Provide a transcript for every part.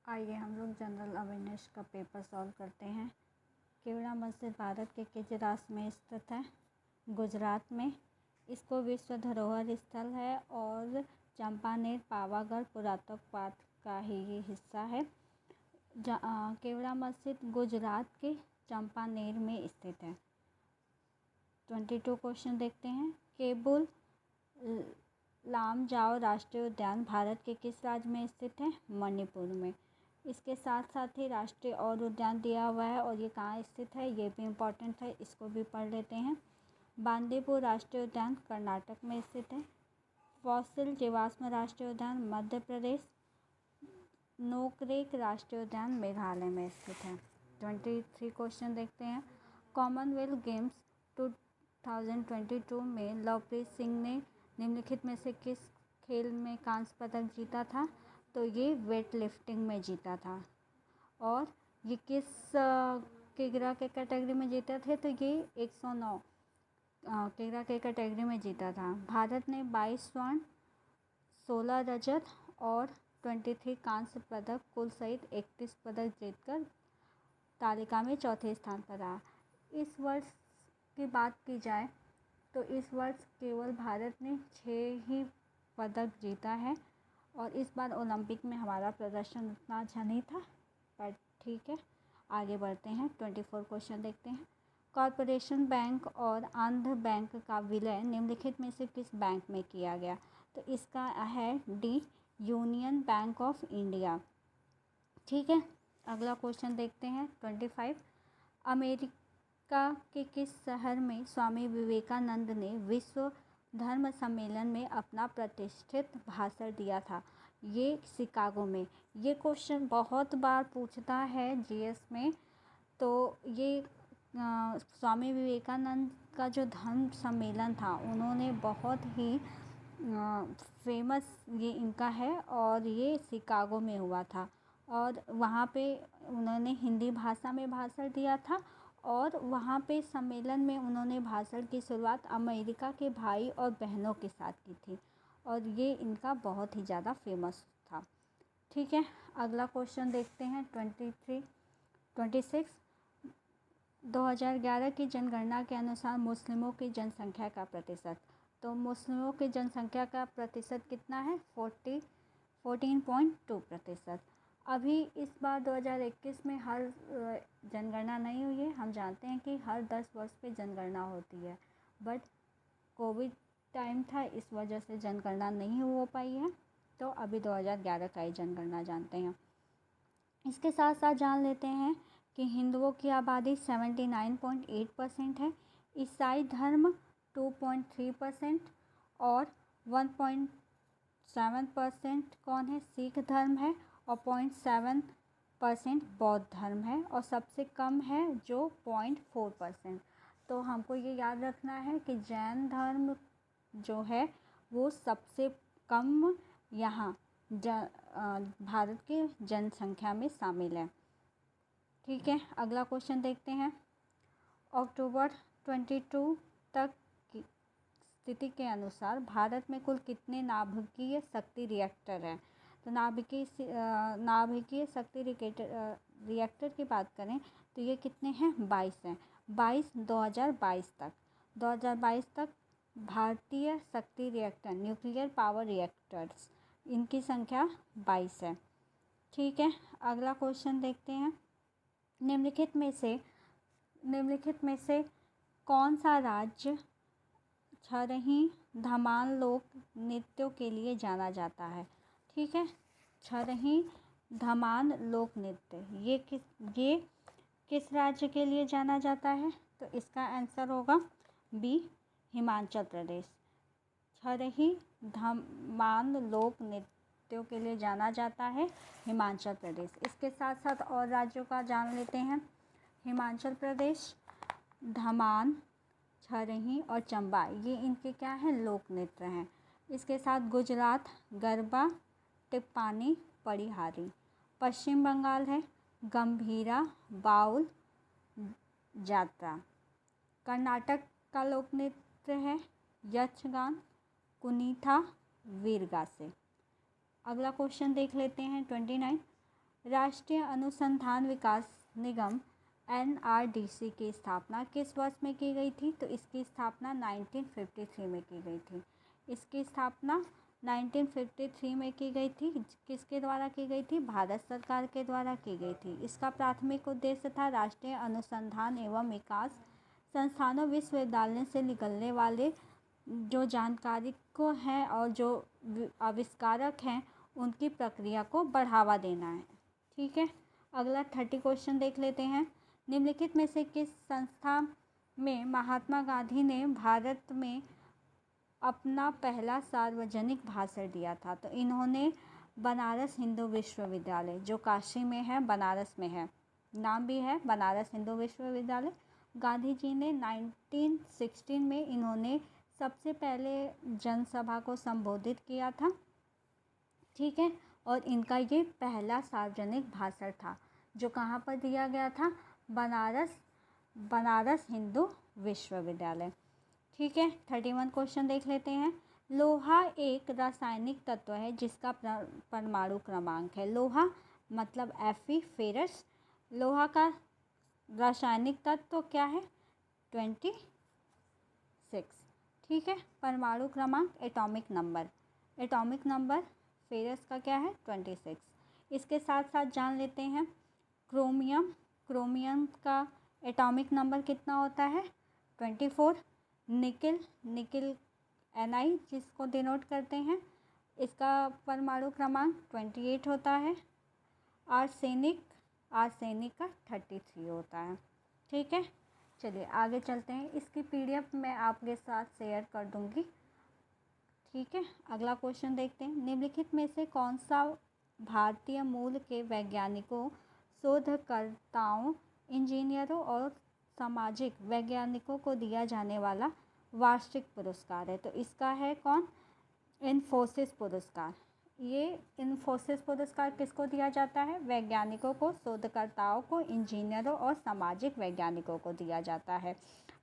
आइए हम लोग जनरल अवेयरनेस का पेपर सॉल्व करते हैं। केवड़ा मस्जिद भारत के किस राज्य में स्थित है? गुजरात में। इसको विश्व धरोहर स्थल है और चंपानेर पावागढ़ पुरातत्व का ही ये हिस्सा है। केवड़ा मस्जिद गुजरात के चंपानेर में स्थित है। 22 क्वेश्चन देखते हैं। केबुल लामजाओ राष्ट्रीय उद्यान भारत के किस राज्य में स्थित है? मणिपुर में। इसके साथ साथ ही राष्ट्रीय और उद्यान दिया हुआ है और ये कहाँ स्थित है ये भी इम्पोर्टेंट है, इसको भी पढ़ लेते हैं। बांदीपुर राष्ट्रीय उद्यान कर्नाटक में स्थित है। फॉसिल जीवाश्म राष्ट्रीय उद्यान मध्य प्रदेश। नोकरेक राष्ट्रीय उद्यान मेघालय में स्थित है। 23 क्वेश्चन देखते हैं। कॉमनवेल्थ गेम्स 2022 में लवप्रीत सिंह ने निम्नलिखित में से किस खेल में कांस्य पदक जीता था? तो ये वेट लिफ्टिंग में जीता था। और ये किस किग्रा के कैटेगरी में जीते थे? तो ये 109 किग्रा के कैटेगरी में जीता था। भारत ने 22 स्वर्ण, 16 रजत और 23 कांस्य पदक कुल सहित 31 पदक जीतकर तालिका में चौथे स्थान पर रहा। इस वर्ष की बात की जाए तो इस वर्ष केवल भारत ने 6 ही पदक जीता है और इस बार ओलंपिक में हमारा प्रदर्शन उतना अच्छा नहीं था, पर ठीक है। आगे बढ़ते हैं। 24 क्वेश्चन देखते हैं। कॉरपोरेशन बैंक और आंध्र बैंक का विलय निम्नलिखित में से किस बैंक में किया गया? तो इसका है D, union bank of India. ठीक है। अगला क्वेश्चन देखते हैं। 25 अमेरिका के किस शहर में स्वामी विवेकानंद ने विश्व धर्म सम्मेलन में अपना प्रतिष्ठित भाषण दिया था? ये शिकागो में। ये क्वेश्चन बहुत बार पूछता है जीएस में। तो ये स्वामी विवेकानंद का जो धर्म सम्मेलन था उन्होंने बहुत ही फेमस ये इनका है और ये शिकागो में हुआ था और वहाँ पे उन्होंने हिंदी भाषा में भाषण दिया था और वहाँ पे सम्मेलन में उन्होंने भाषण की शुरुआत अमेरिका के भाई और बहनों के साथ की थी और ये इनका बहुत ही ज़्यादा फेमस था। ठीक है। अगला क्वेश्चन देखते हैं। 26 2011 की जनगणना के अनुसार मुस्लिमों की जनसंख्या का प्रतिशत। तो मुस्लिमों की जनसंख्या का प्रतिशत कितना है? 14.2%। अभी इस बार 2021 में हर जनगणना नहीं हुई है। हम जानते हैं कि हर 10 वर्ष पे जनगणना होती है, बट कोविड टाइम था इस वजह से जनगणना नहीं हो पाई है। तो अभी 2011 का ही जनगणना जानते हैं। इसके साथ साथ जान लेते हैं कि हिंदुओं की आबादी 79.8% है, ईसाई धर्म 2.3% और 1.7% कौन है? सिख धर्म है और 0.7% बौद्ध धर्म है और सबसे कम है जो 0.4%। तो हमको ये याद रखना है कि जैन धर्म जो है वो सबसे कम यहाँ भारत के जनसंख्या में शामिल है। ठीक है। अगला क्वेश्चन देखते हैं। अक्टूबर 22 तक की स्थिति के अनुसार भारत में कुल कितने नाभिकीय शक्ति रिएक्टर हैं? तो नाभिकीय शक्ति रिएक्टर की बात करें तो ये कितने हैं? 22 हैं। 2022 तक भारतीय शक्ति रिएक्टर न्यूक्लियर पावर रिएक्टर्स इनकी संख्या 22 है। ठीक है। अगला क्वेश्चन देखते हैं। निम्नलिखित में से कौन सा राज्य छरही धमाल लोक नृत्यों के लिए जाना जाता है? ठीक है। छरही धमाल लोक नृत्य ये किस राज्य के लिए जाना जाता है? तो इसका आंसर होगा बी, हिमाचल प्रदेश। छरही धमाल लोक नृत्यों के लिए जाना जाता है हिमाचल प्रदेश। इसके साथ साथ और राज्यों का जान लेते हैं। हिमाचल प्रदेश, धमान, छरही और चंबा ये इनके क्या हैं? लोक नृत्य हैं। इसके साथ गुजरात गरबा, टिप्पानी, पड़िहारी। पश्चिम बंगाल है गंभीरा, बाउल, जात्रा। कर्नाटक का लोक नृत्य है यक्षगान, कुनीथा, वीरगासे। अगला क्वेश्चन देख लेते हैं। 29 राष्ट्रीय अनुसंधान विकास निगम NRDC की स्थापना किस वर्ष में की गई थी? तो इसकी स्थापना 1953 में की गई थी। इसकी स्थापना 1953 में की गई थी। किसके द्वारा की गई थी? भारत सरकार के द्वारा की गई थी। इसका प्राथमिक उद्देश्य था राष्ट्रीय अनुसंधान एवं विकास संस्थानों विश्वविद्यालय से निकलने वाले जो जानकारी को हैं और जो आविष्कारक हैं उनकी प्रक्रिया को बढ़ावा देना है। ठीक है, अगला 30 क्वेश्चन देख लेते हैं। निम्नलिखित में से किस संस्था में महात्मा गांधी ने भारत में अपना पहला सार्वजनिक भाषण दिया था? तो इन्होंने बनारस हिंदू विश्वविद्यालय, जो काशी में है, बनारस में है, नाम भी है बनारस हिंदू विश्वविद्यालय। गांधी जी ने 1916 में इन्होंने सबसे पहले जनसभा को संबोधित किया था। ठीक है, और इनका ये पहला सार्वजनिक भाषण था जो कहाँ पर दिया गया था? बनारस हिंदू विश्वविद्यालय। ठीक है, 31 क्वेश्चन देख लेते हैं। लोहा एक रासायनिक तत्व है जिसका परमाणु क्रमांक है। लोहा मतलब Fe, फेरस। लोहा का रासायनिक तत्व क्या है? 26। ठीक है, परमाणु क्रमांक एटॉमिक नंबर फेरस का क्या है? 26। इसके साथ साथ जान लेते हैं क्रोमियम का एटॉमिक नंबर कितना होता है? 24। निकिल Ni जिसको डिनोट करते हैं, इसका परमाणु क्रमांक 28 होता है। आर्सेनिक का 33 होता है। ठीक है, चलिए आगे चलते हैं। इसकी PDF मैं आपके साथ शेयर कर दूंगी। ठीक है, अगला क्वेश्चन देखते हैं। निम्नलिखित में से कौन सा भारतीय मूल के वैज्ञानिकों, शोधकर्ताओं, इंजीनियरों और सामाजिक वैज्ञानिकों को दिया जाने वाला वार्षिक पुरस्कार है? तो इसका है कौन? इन्फोसिस पुरस्कार। ये इन्फोसिस पुरस्कार किसको दिया जाता है? वैज्ञानिकों को, शोधकर्ताओं को, इंजीनियरों और सामाजिक वैज्ञानिकों को दिया जाता है।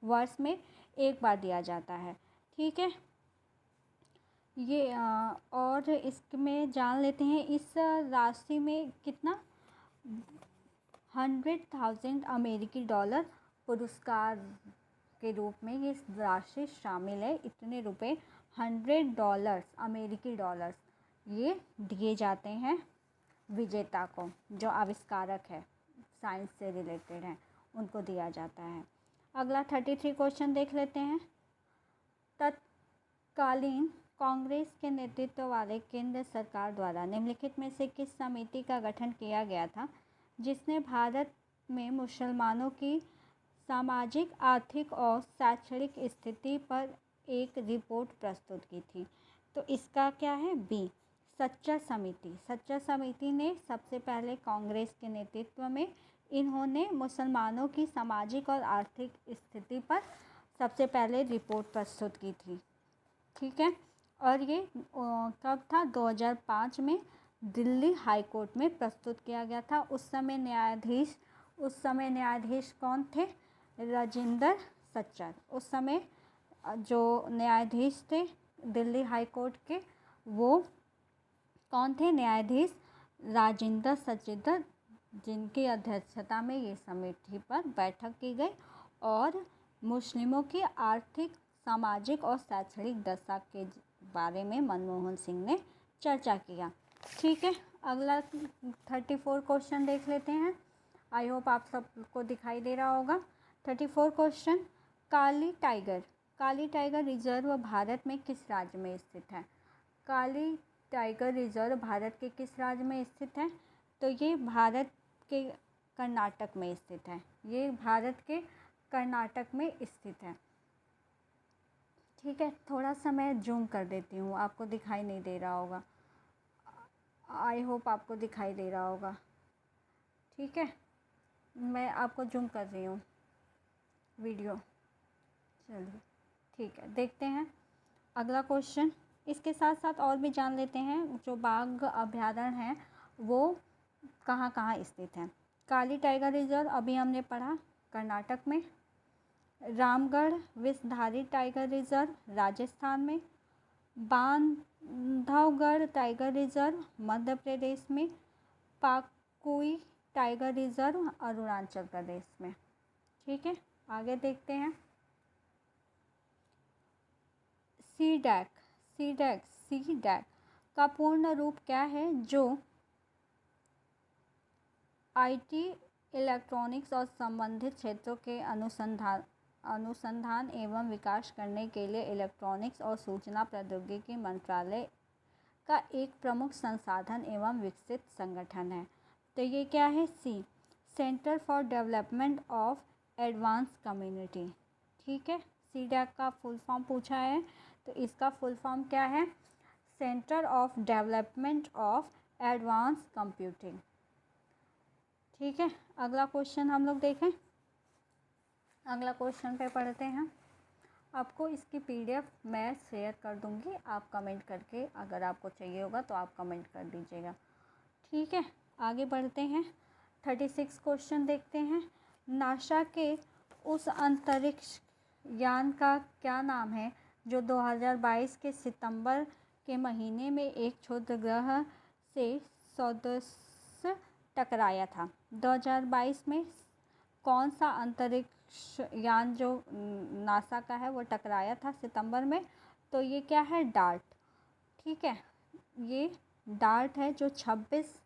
वर्ष में एक बार दिया जाता है। ठीक है, ये और इसमें जान लेते हैं इस राशि में कितना 100,000 अमेरिकी डॉलर पुरस्कार के रूप में ये राशि शामिल है। इतने रुपए $100 अमेरिकी डॉलर्स ये दिए जाते हैं विजेता को, जो आविष्कारक है, साइंस से रिलेटेड है, उनको दिया जाता है। अगला 33 क्वेश्चन देख लेते हैं। तत्कालीन कांग्रेस के नेतृत्व वाले केंद्र सरकार द्वारा निम्नलिखित में से किस समिति का गठन किया गया था जिसने भारत में मुसलमानों की सामाजिक, आर्थिक और शैक्षणिक स्थिति पर एक रिपोर्ट प्रस्तुत की थी? तो इसका क्या है? बी, सच्चा समिति। सच्चा समिति ने सबसे पहले कांग्रेस के नेतृत्व में इन्होंने मुसलमानों की सामाजिक और आर्थिक स्थिति पर सबसे पहले रिपोर्ट प्रस्तुत की थी। ठीक है, और ये कब था? 2005 में दिल्ली हाई कोर्ट में प्रस्तुत किया गया था। उस समय न्यायाधीश कौन थे? राजेंद्र सच्चर। उस समय जो न्यायाधीश थे दिल्ली हाई कोर्ट के, वो कौन थे? न्यायाधीश राजेंद्र सच्चर, जिनकी अध्यक्षता में ये समिति पर बैठक की गई और मुस्लिमों की आर्थिक, सामाजिक और शैक्षणिक दशा के बारे में मनमोहन सिंह ने चर्चा किया। ठीक है, अगला 34 क्वेश्चन देख लेते हैं। आई होप आप सबको दिखाई दे रहा होगा। 34 क्वेश्चन। काली टाइगर रिजर्व भारत में किस राज्य में स्थित है? काली टाइगर रिजर्व भारत के किस राज्य में स्थित है? तो ये भारत के कर्नाटक में स्थित है। ये भारत के कर्नाटक में स्थित है। ठीक है, थोड़ा सा मैं जूम कर देती हूँ, आपको दिखाई नहीं दे रहा होगा। आई होप आपको दिखाई दे रहा होगा। ठीक है, मैं आपको जूम कर रही हूँ वीडियो। चलिए ठीक है, देखते हैं अगला क्वेश्चन। इसके साथ साथ और भी जान लेते हैं जो बाघ अभयारण्य हैं वो कहाँ कहाँ स्थित हैं। काली टाइगर रिजर्व अभी हमने पढ़ा कर्नाटक में। रामगढ़ विषधारी टाइगर रिजर्व राजस्थान में। बांधवगढ़ टाइगर रिजर्व मध्य प्रदेश में। कोई टाइगर रिजर्व अरुणाचल प्रदेश में। ठीक है, आगे देखते हैं। सीडैक का पूर्ण रूप क्या है? जो आईटी, इलेक्ट्रॉनिक्स और संबंधित क्षेत्रों के अनुसंधान एवं विकास करने के लिए इलेक्ट्रॉनिक्स और सूचना प्रौद्योगिकी मंत्रालय का एक प्रमुख संसाधन एवं विकसित संगठन है। तो ये क्या है? C, centre for development of advance community. ठीक है, सीडैक का फुल फॉर्म पूछा है, तो इसका फुल फॉर्म क्या है? Centre of development of advance computing. ठीक है, अगला क्वेश्चन हम लोग देखें। अगला क्वेश्चन पे पढ़ते हैं। आपको इसकी पीडीएफ मैं शेयर कर दूंगी, आप कमेंट करके, अगर आपको चाहिए होगा तो आप कमेंट कर दीजिएगा। ठीक है, आगे बढ़ते हैं। 36 क्वेश्चन देखते हैं। नासा के उस अंतरिक्ष यान का क्या नाम है जो 2022 के सितंबर के महीने में एक क्षुद्र ग्रह से स्वदेश टकराया था? 2022 में कौन सा अंतरिक्ष यान जो नासा का है वो टकराया था सितंबर में? तो ये क्या है? डार्ट। ठीक है, ये डार्ट है जो 26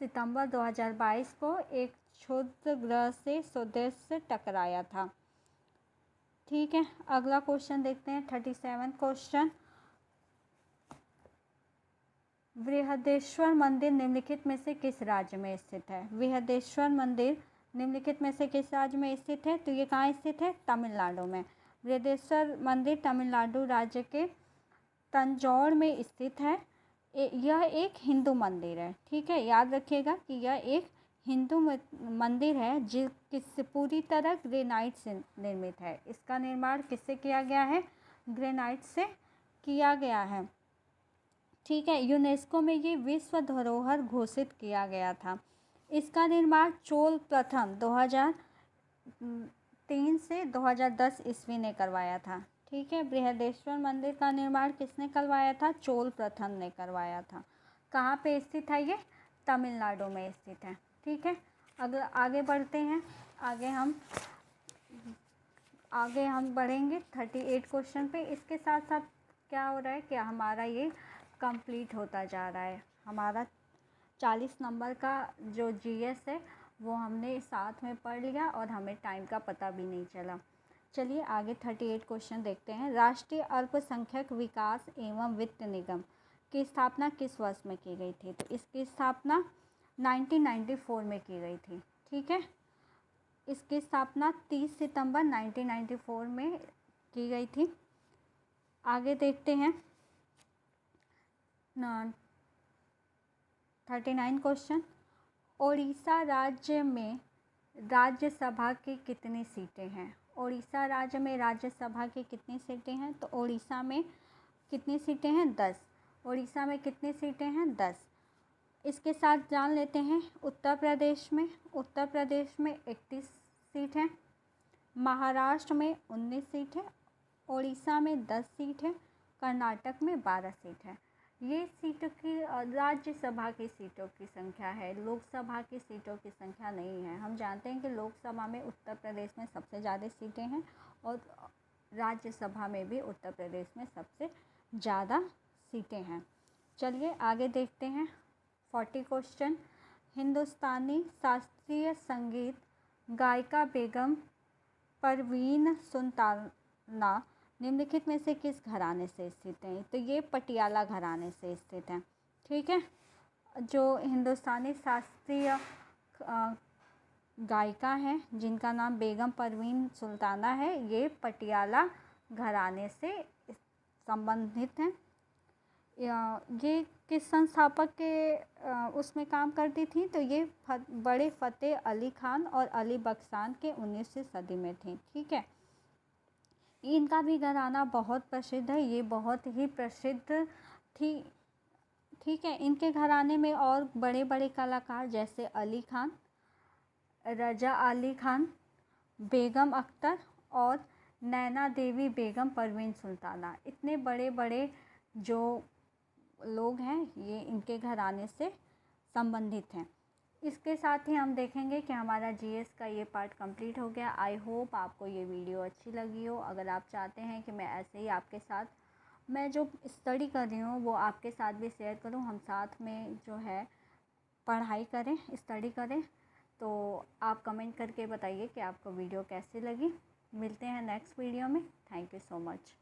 सितंबर 2022 को एक क्षुद्र ग्रह से स्वदेश से टकराया था। ठीक है, अगला क्वेश्चन देखते हैं। 37 क्वेश्चन। बृहदेश्वर मंदिर निम्नलिखित में से किस राज्य में स्थित है? बृहदेश्वर मंदिर निम्नलिखित में से किस राज्य में स्थित है? तो ये कहाँ स्थित है? तमिलनाडु में। बृहदेश्वर मंदिर तमिलनाडु राज्य के तंजौर में स्थित है। यह एक हिंदू मंदिर है। ठीक है, याद रखिएगा कि यह एक हिंदू मंदिर है जिससे पूरी तरह ग्रेनाइट से निर्मित है। इसका निर्माण किससे किया गया है? ग्रेनाइट से किया गया है। ठीक है, यूनेस्को में ये विश्व धरोहर घोषित किया गया था। इसका निर्माण चोल प्रथम 2003 से 2010 ईस्वी ने करवाया था। ठीक है, बृहदेश्वर मंदिर का निर्माण किसने करवाया था? चोल प्रथम ने करवाया था। कहाँ पे स्थित है ये? तमिलनाडु में स्थित है। ठीक है, अगर आगे बढ़ते हैं। आगे हम बढ़ेंगे 38 क्वेश्चन पे। इसके साथ साथ क्या हो रहा है कि हमारा ये कंप्लीट होता जा रहा है। हमारा 40 नंबर का जो जीएस है वो हमने साथ में पढ़ लिया और हमें टाइम का पता भी नहीं चला। चलिए आगे 38 क्वेश्चन देखते हैं। राष्ट्रीय अल्पसंख्यक विकास एवं वित्त निगम की स्थापना किस वर्ष में की गई थी? तो इसकी स्थापना 1994 में की गई थी। ठीक है, इसकी स्थापना 30 सितंबर 1994 में की गई थी। आगे देखते हैं 39 क्वेश्चन। ओडिशा राज्य में राज्यसभा की कितनी सीटें हैं? ओडिशा राज्य में राज्यसभा की कितनी सीटें हैं? तो ओडिशा में कितनी सीटें हैं? 10। ओडिशा में कितनी सीटें हैं? 10। इसके साथ जान लेते हैं उत्तर प्रदेश में 31 सीट हैं, महाराष्ट्र में 19 सीट है, ओडिशा में 10 सीट है, कर्नाटक में 12 सीट है। ये सीटों की राज्यसभा की सीटों की संख्या है, लोकसभा की सीटों की संख्या नहीं है। हम जानते हैं कि लोकसभा में उत्तर प्रदेश में सबसे ज़्यादा सीटें हैं और राज्यसभा में भी उत्तर प्रदेश में सबसे ज़्यादा सीटें हैं। चलिए आगे देखते हैं 40 क्वेश्चन। हिंदुस्तानी शास्त्रीय संगीत गायिका बेगम परवीन सुल्ताना निम्नलिखित में से किस घराने से स्थित हैं? तो ये पटियाला घराने से स्थित हैं। ठीक है, जो हिंदुस्तानी शास्त्रीय गायिका हैं जिनका नाम बेगम परवीन सुल्ताना है, ये पटियाला घराने से संबंधित हैं। ये किस संस्थापक के उसमें काम करती थी? तो ये बड़े फ़तेह अली खान और अली बख्शान के 19वीं सदी में थी। ठीक है, इनका भी घराना बहुत प्रसिद्ध है, ये बहुत ही प्रसिद्ध थी। ठीक है, इनके घराने में और बड़े बड़े कलाकार जैसे अली खान, रजा अली खान, बेगम अख्तर और नैना देवी बेगम परवीन सुल्ताना, इतने बड़े बड़े जो लोग हैं ये इनके घराने से संबंधित हैं। इसके साथ ही हम देखेंगे कि हमारा जीएस का ये पार्ट कंप्लीट हो गया। आई होप आपको ये वीडियो अच्छी लगी हो। अगर आप चाहते हैं कि मैं ऐसे ही आपके साथ मैं जो स्टडी कर रही हूँ वो आपके साथ भी शेयर करूँ, हम साथ में जो है पढ़ाई करें, स्टडी करें, तो आप कमेंट करके बताइए कि आपको वीडियो कैसी लगी। मिलते हैं नेक्स्ट वीडियो में। Thank you so much.